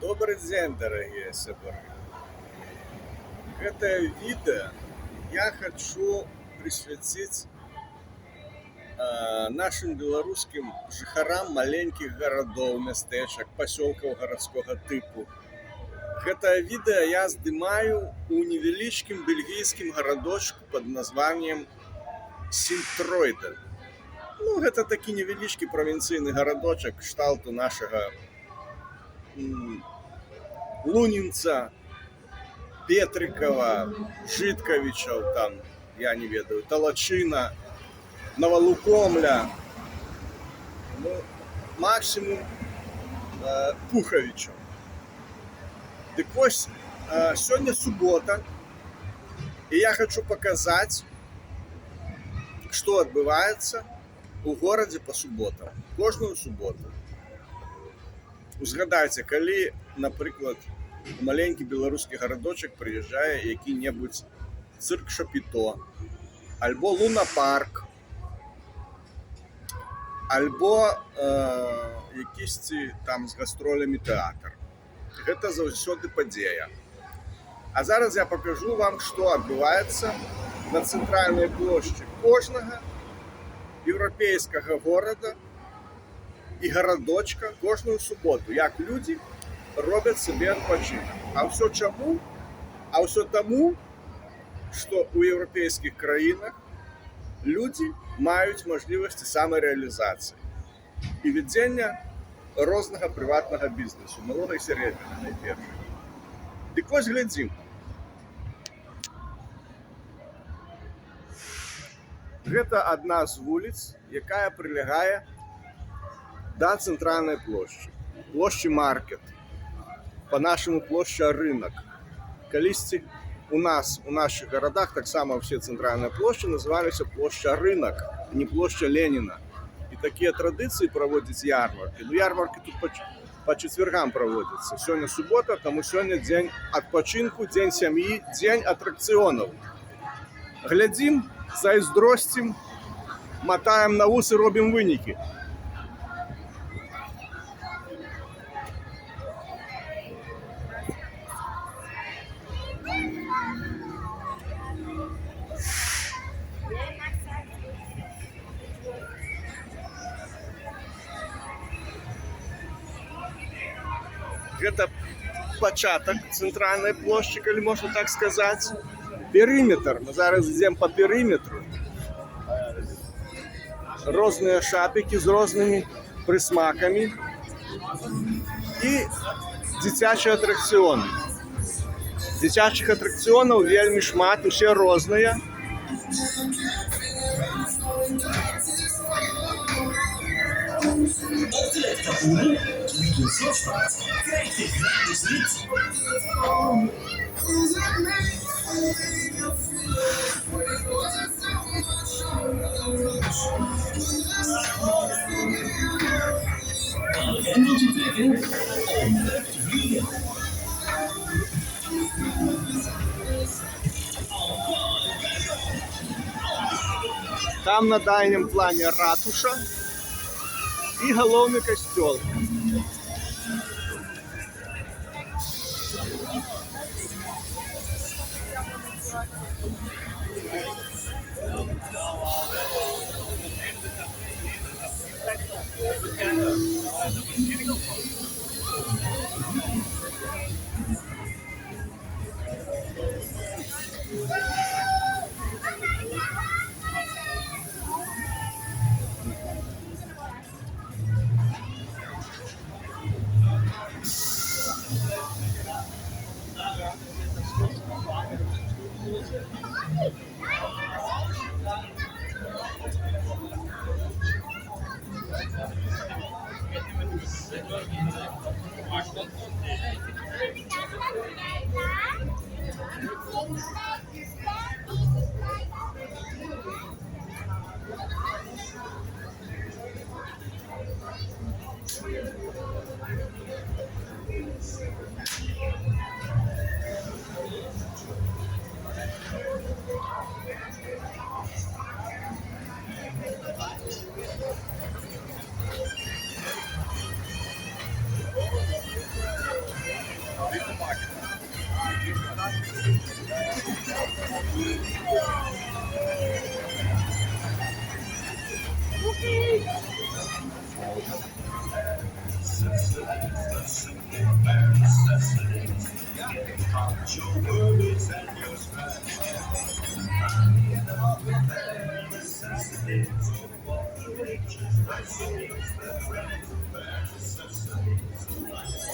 Добрый день, дорогие сябры. Это видео я хочу присвятить нашим белорусским жыхарам маленьких городов, местечак, поселков городского типу. Это видео я снимаю у невеличким бельгийским городочку под названием Синтройтен. Ну, это таки невеличкий провинцийный городочек кшталту нашего Лунинца, Петрикова, Житковича, там, я не ведаю, Толочина, Новолукомля, ну, максимум Пуховича. Так ось, сегодня суббота, и я хочу показать, что отбывается у городе по субботам. Кожную суботу. Узгадайте, коли, наприклад, маленький белорусский городочек приїжджає який-небудь цирк Шапіто, альбо Луна-парк, альбо якийсь там з гастролями театр. Гэта заўсёды падзея. А зараз я покажу вам, что отбывается на центральной площади кожнага европейского города и городочка кожную суботу, як люди робят себе адпачынак. А все чему? А все тому, что у европейских краінах люди маюць можливости самореализации и ведения рознага приватного бизнесу, малого и среднего найперш. Дык вось глядзім. Гэта одна з вуліц, якая прилягае до центральной площади. Площадь Маркет. По-нашему площадь Рынок. Колись у нас, у наших городах, так само все центральные площади назывались площадь Рынок, а не площадь Ленина. И такие традиции проводить ярмарки. Но ярмарки тут по четвергам проводятся. Сегодня суббота, тому сегодня день отпочинку, день семьи, день аттракционов. Глядим, зайздростим, мотаем на ус и робим выники. Это початок центральной площади, или можно так сказать. Периметр. Мы зараз идем по периметру. Разные шапики с разными присмаками. И дитячие аттракционы. Дитячих аттракционов вельми шмат, усе разные. Там на дальнем плане ратуша и головный костел.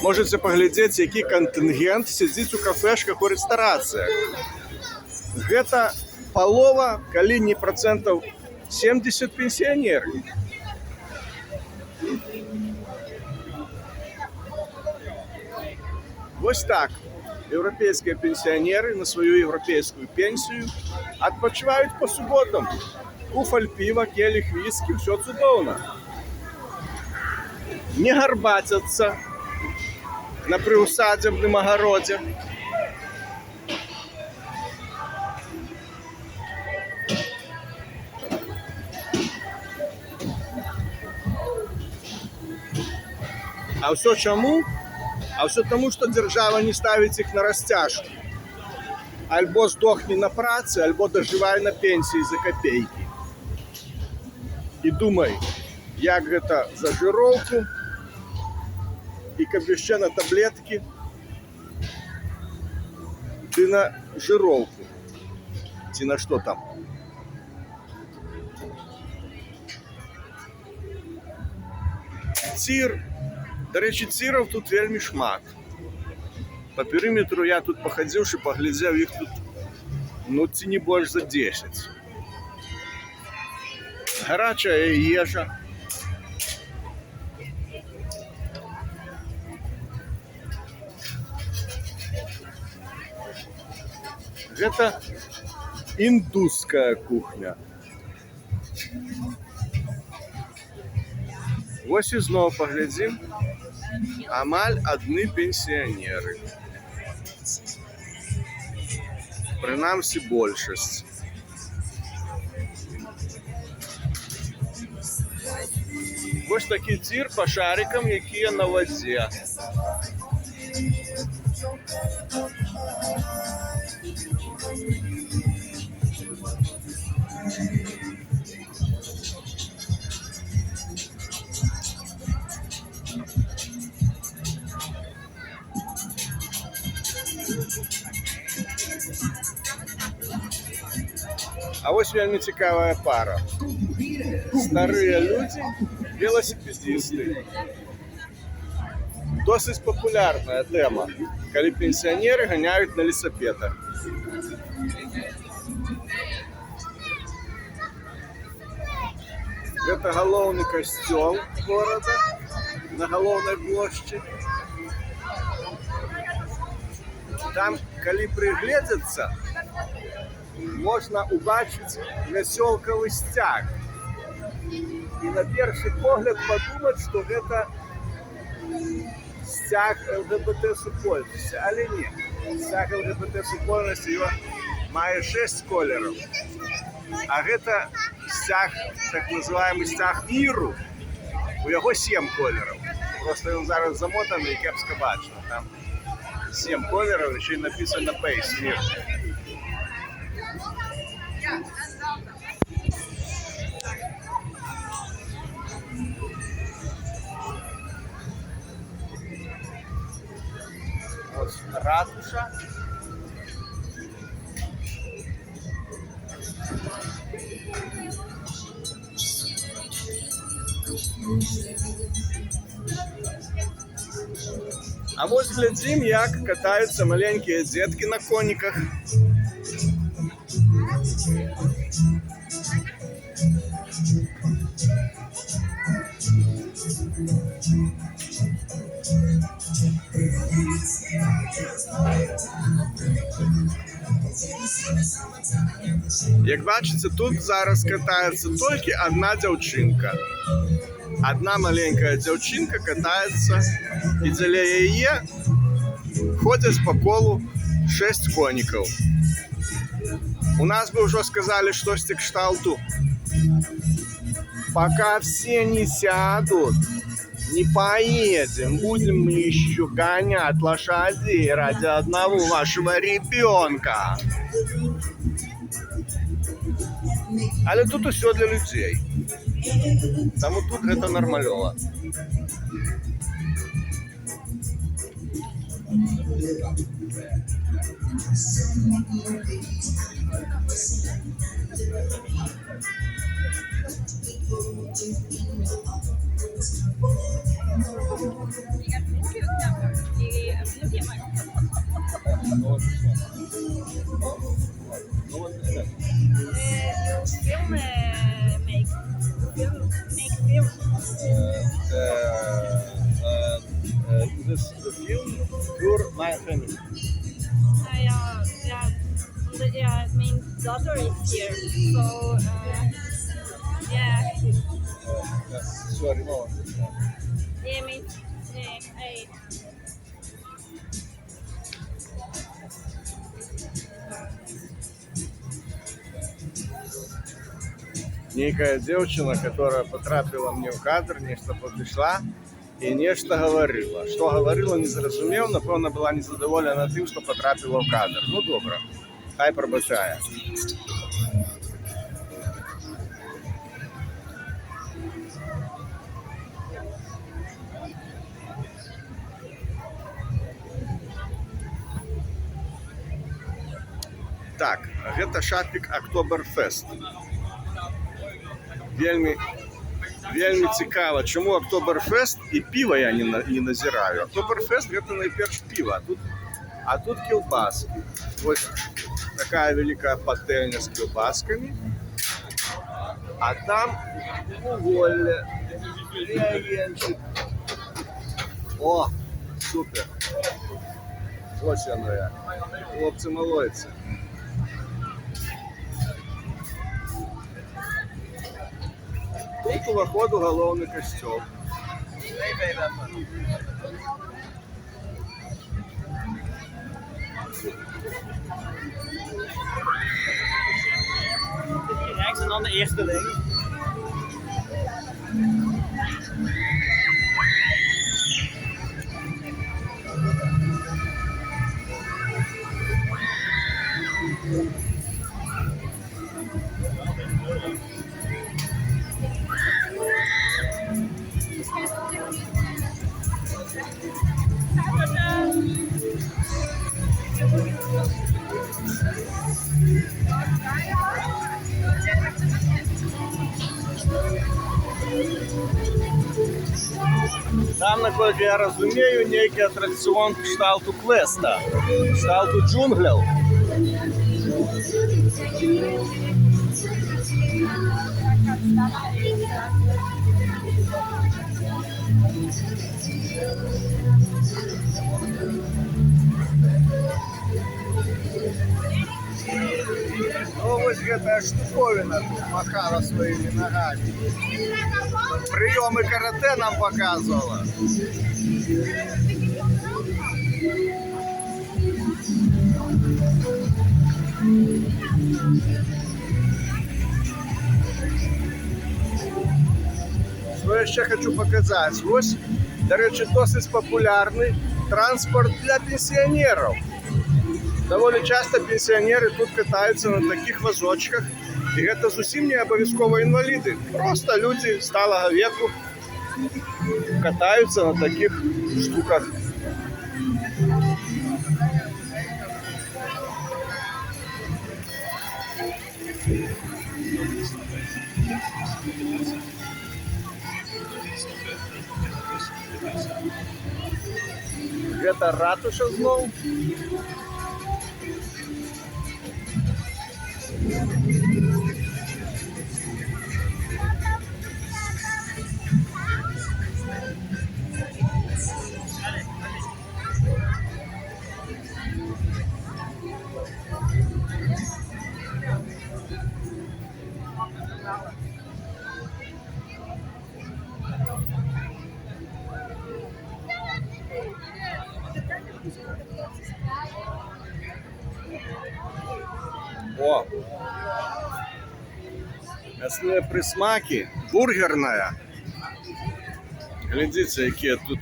Можете паглядзець, які кантынгент сядзіць у кафешках, у рэстарацыях. Гэта палова, калі не процентаў 70 пенсіянеры. Вось так еўрапейскія пенсіянеры на сваю еўрапейскую пенсію адпачываюць па суботам. Куфаль піва, келіх віскі, ўсё цудоўна. Не гарбацяцца на прыўсадзебным агародзе. А ўсё чаму? А ўсё таму, што дзяржава не ставіць іх на расцяжку. Альбо здохне на працы, альбо дажывай на пенсіі за капейкі. І думай, як гэта за жыроўку, і каб яшчэ на таблеткі, ці на жыроўку, ці на што там. Цір. Дарэчы, ціраў тут вельмі шмат. Па перыметру я тут пахадзіўшы, паглядзеў, іх тут, ну, ці не больш за 10. Гарачая ежа. Гэта індуская кухня. Вось і зноў паглядзім. Амаль адны пенсіянеры. Прынамсі большасць. Вось такі цір па шарикам, якія на вадзе. А вось вельмі цікавая пара. Старыя людзі, веласіпедісты. Досыць папулярная тэма, калі пенсіянеры ганяюць на веласіпедах. Гэта галоўны касцёл горада на галоўнай плошчы. Там, калі прыгледзецца, можна убачыць вясёлкавы сцяг. І на першы погляд падумаць, што гэта сцяг ЛГБТ-супольнасці. Але не. Сцяг ЛГБТ-супольнасці мае 6 колераў. А гэта сцяг, так называемый сцяг міру, у яго 7 колераў. Просто ён зараз замотаны і кепска бачна. Там 7 колераў, ще й написано «Пейс» мір. Ось ратуша. А вось глядзім, як катаюцца маленькія дзеткі на коніках. Як бачыце, тут зараз катаецца толькі адна дзяўчынка. Одна маленькая дзяўчынка катаецца, і дзеля яе ходзяць па колу 6 конікаў. У нас бы ўжо сказалі штосьці кшталту: пока все не сядут, Не поедем, будем еще гонять лошадей ради одного вашего ребенка. Але тут усе для людей. Тому тут это нормальово. This film for my family. Yeah, my daughter is here, so yeah. Sorry, no. Yeah, I Некая девчина, которая потрапила мне в кадр, нечто подошла и нечто говорила. Что говорила, не зрозумів, напевно, була незадоволена тим, що потрапила в кадр. Ну, добре, хай пробачає. Так, гэта шапік Актоберфест. Вельмі цікава, чому Актоберфест і піва я не назираю. Актоберфест гэта найперш піва, а тут кілбаски. Ось такая великая пательня з кілбасками. А там вуголля, яєнчик. О, супер. Ось воно як. Хлопці молодці. Тут уваход у галоўны касцёл. Rechts en dan de eerste lijn. Там, наскільки я розумію, некий атракціон кшталту квеста, кшталту джунглів. Ну, ось гэтая штуковина тут махала своими ногами. Приемы карате нам показывала. Что я ще хочу показать? Ось, до речі, досить популярний транспорт для пенсионеров. Довольно часто пенсионеры тут катаются на таких возочках. И это зовсім не обов'язково інваліди. Просто люди сталого веку катаются на таких штуках. Это ратуша знову. О! Мясные присмаки, бургерная. Глядзіце, якія тут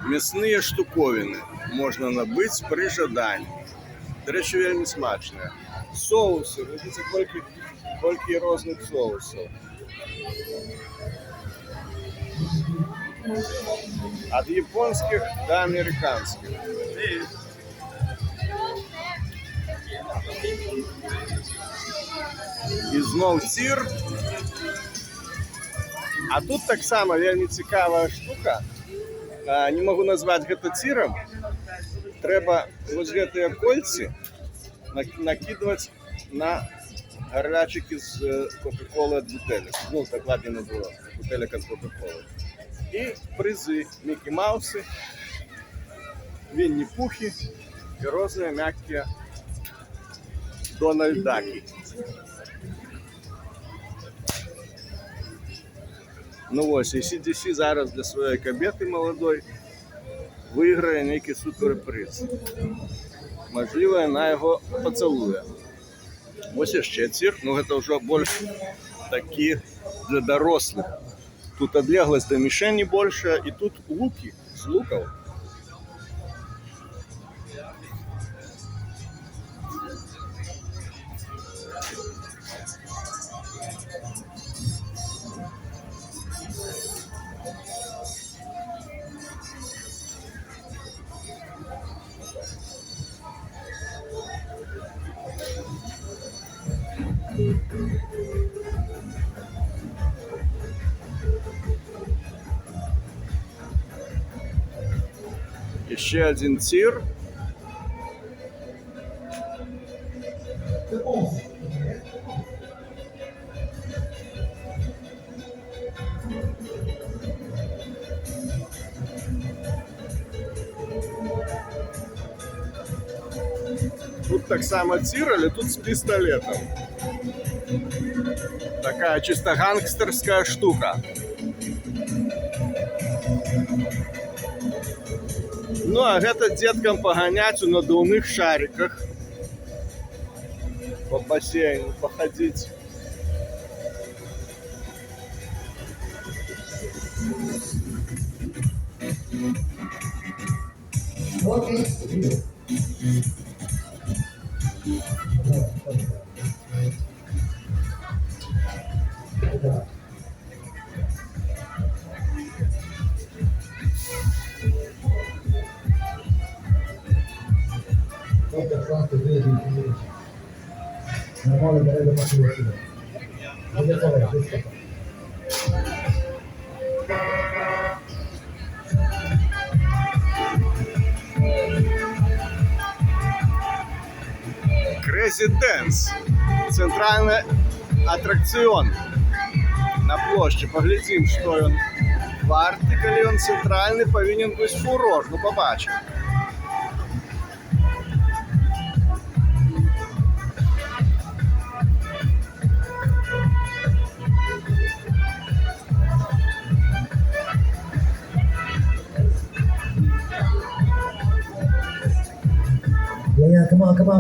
мясныя штуковіны можна набыць пры жаданні. Да рэчы, вельмі смачныя. Соусы, глядзіце, колькі розных соусаў. Ад японскіх да амерыканскіх. І зноў цір. А тут таксама вельмі цікавая штука. Не могу назваць гэта цірам. Трэба вось гэтыя кольцы накидывать на горлячики з кока-колы от бутелек. Ну, докладнее называю, бутелек от кока-колы. И призы Микки Маусы, Винни-Пухи и розовые мягкие Дональдаки. Ну вось, і CDC зараз для своєї кабети молодої виграє некий суперприз. Можливо, вона його поцілує. Ось ще цир, ну це вже більш такі для дорослих. Тут отлеглость до мишени больше, и тут луки с луков. Еще один тир. Тут так само тир, или тут с пистолетом. Такая чисто гангстерская штука. Ну, а гэта деткам паганяць у надувных шариках по бассейну походить. Crazy Dance. Центральный аттракцион на площади. Поглядим, что он варты, коли он центральный, повинен быть фурор. Ну, побачим. Yeah, come on. Okay,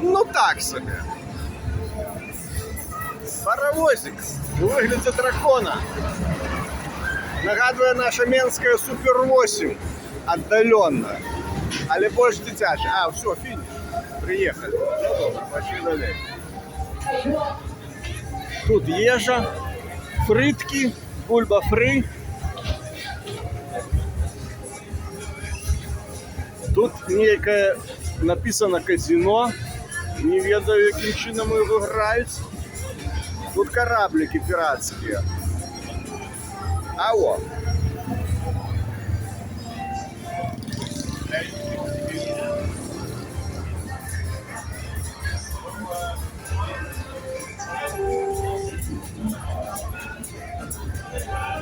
Ну так себе. Паровозик у вигляді дракона. Нагадує наша Менська Супер-8 отдаленно. Але більш дитяче. А, все, фініш. Приїхали. Ну добре, пошли далі. Тут їжа, фритки, бульба фри. Тут некое написано казино. Не ведаю, яким чином його грають. Тут кораблики пиратські. А о!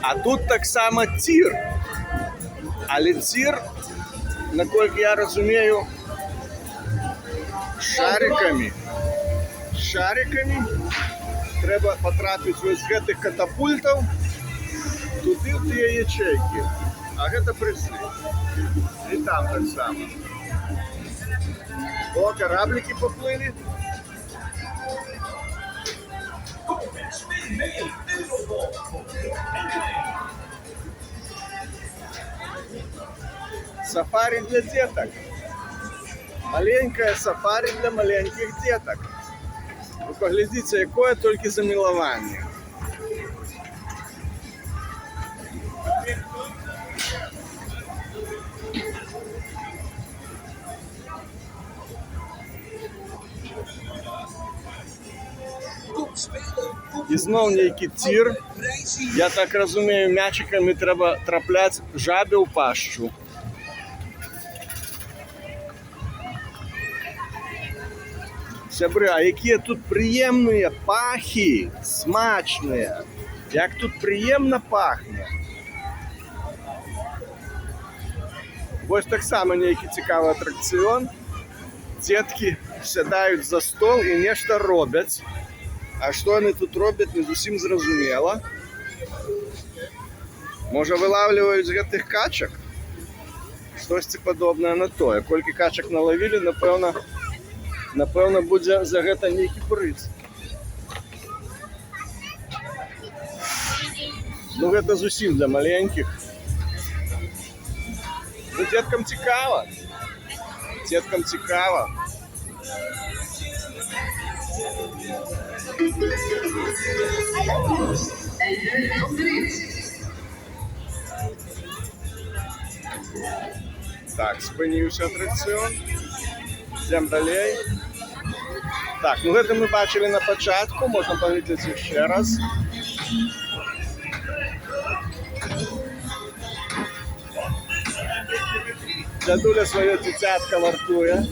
А тут так само тір. Але тір, наскільки я розумію, шариками треба потрапити ось з гэтых катапультів туди в ті ячейки. А гэта прыслі. І там так само. О, кораблики поплыли. Сафари для деток. Маленькое сафари для маленьких деток. Вы поглядите, якое только замилование. І знов некий тір. Я так розумію, м'ячиками треба трапляти жабі у пащу. Сябри, а які тут приємні пахи, смачні. Як тут приємно пахне. Ось так само некий цікавий атракціон. Дітки сідають за стол і нечто роблять. А що вони тут роблять, не зовсім зрозуміло. Може, вилавлюють з гэтых качок? Щось подобне на то. Колькі качок наловили, напевно, буде за гэта нейкі прыз. Ну, гэта зусім для маленьких. Ну, деткам цікаво. Деткам цікаво. Так, спинився атракціон. Йдемо далі. Так, ну гэта ми бачили на початку, можна подивитися ще раз. Дядуля своє дитятка вартує.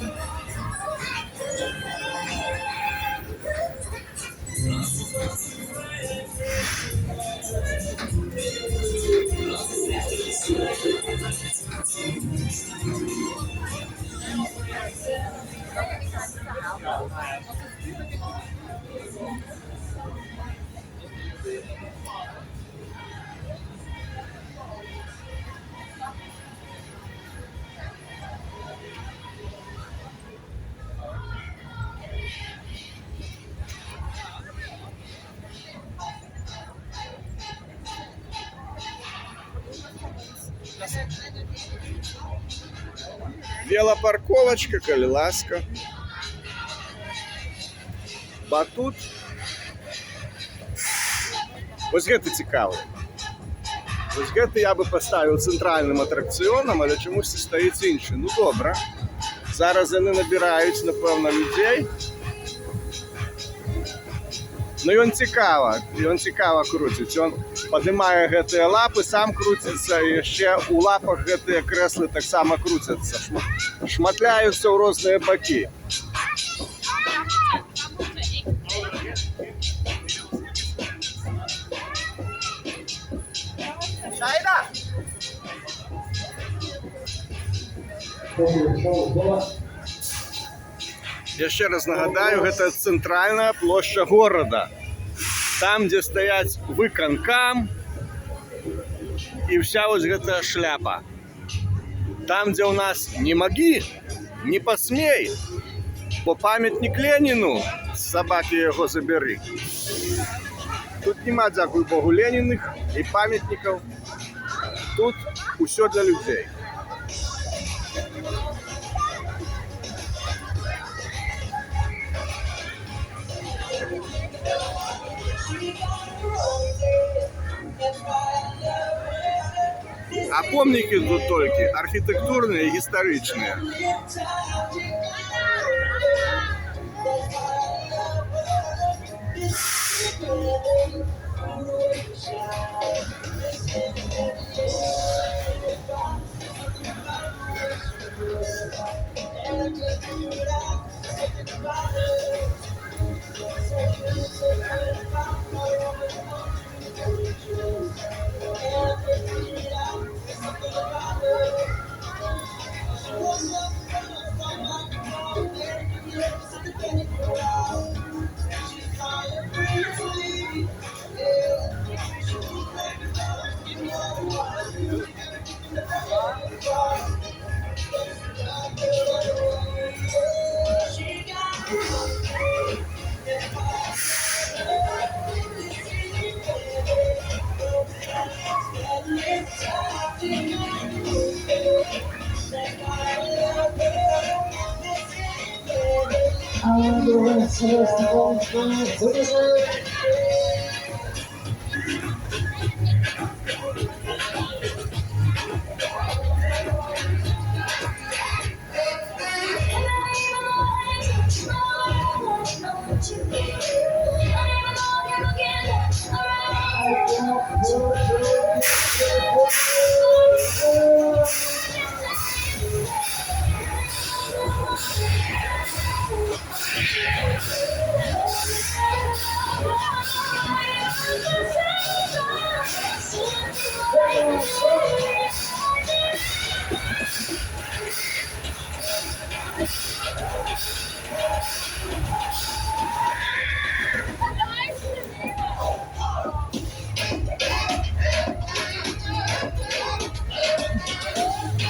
Велопарковочка, коли ласка. Батут. Ось гэта цікаве. Ось гэта я би поставив центральним атракціоном, але чомусь стоїть інший. Ну добре. Зараз вони набирають, напевно, людей. Ну і він цікаво крутить. Він піднімає гэты лапи, сам крутиться, і ще у лапах гэты кресли так само крутяться. Шматляються у різні боки. Я ще раз нагадаю, гэта центральная площа города. Там, где стоять выканкам и вся вот эта шляпа. Там, где у нас не моги, не посмей, бо памятник Ленину, собаки его забери. Тут нема, дякую Богу, Лениных и памятников. Тут все для людей. А помники тут только архитектурные и историчные.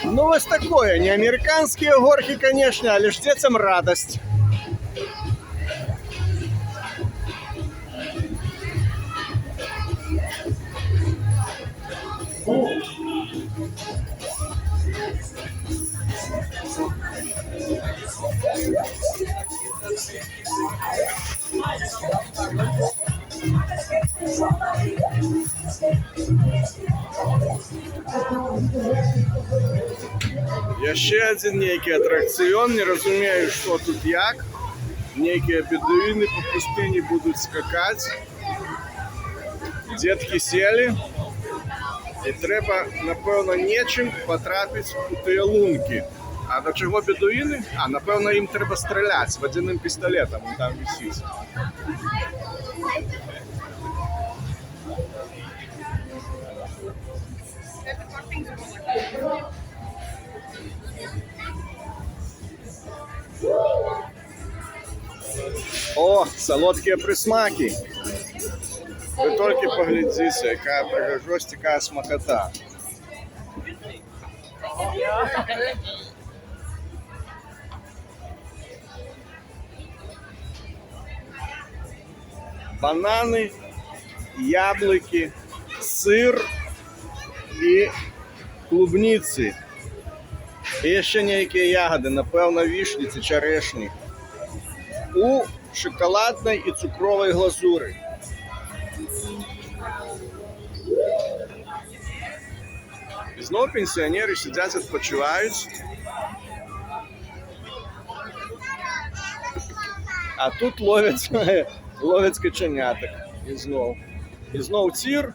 Ну, вот такое. Не американские горки, конечно, а лишь детям радость. Ще один некий атракціон, не розумію, що тут як. Некие бедуїни по пустині будуть скакати. Дітки сели. І треба, напевно, нечим потрапити у ті лунки. А до чого бедуїни? А, напевно, їм треба стріляти з водяним пістолетом, він там висить. О, солодкие присмаки. Вы только поглядите, какая пригожость, какая смакота. Бананы, яблоки, сыр и клубницы. І ще ніякі ягоди, напевно, вишні чи черешні. У шоколадной и цукровой глазури. І знову пенсіонери сидять, відпочивають. А тут ловять каченяток. І знов тір.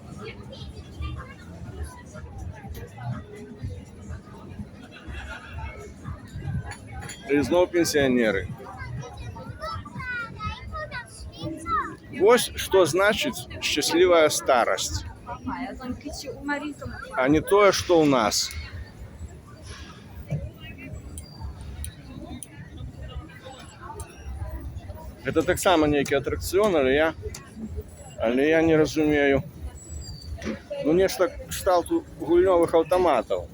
І знову пенсіонери. Вот что значит счастливая старость, а не то, что у нас. Это так само некий атракцион, але я не разумею. Ну, нечто кшталту гульневых автоматов.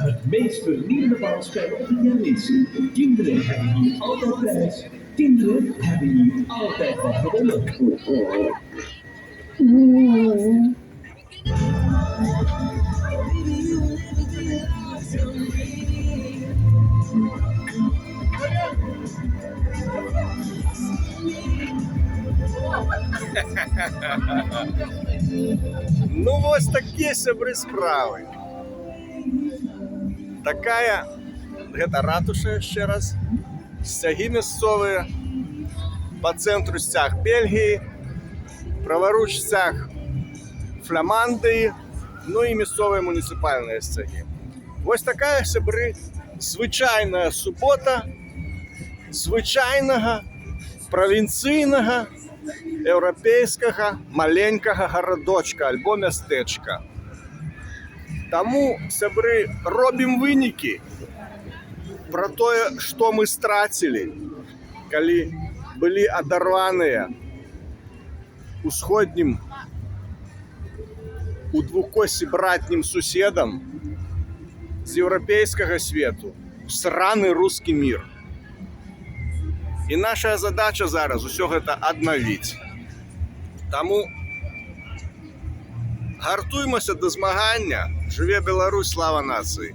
Het meest vernieuwende bouwspel op de Janissen. Kinderen hebben hier altijd prijs. Kinderen hebben hier altijd wat gewonnen. Ну, ось такі собі справи. Такая, гэта ратуша ще раз, сцяги мясцовыя, по центру сцяг Бельгії, праворуч сцяг Фламандії, ну і мясцовыя муніципальныя сцяги. Ось такая сябры звычайная субота звычайнага правінцыйнага еўрапейскага маленькага гарадочка альбо мястэчка. Таму, сябры, робім вынікі пра тое, што мы страцілі, калі былі адарваныя усходнім у двукосі братнім суседам з еўрапейскага свету у сраны рускі мір. І наша задача зараз усё гэта аднавіць. Таму гартуймася да змагання. Жыве Беларусь, слава нацыі!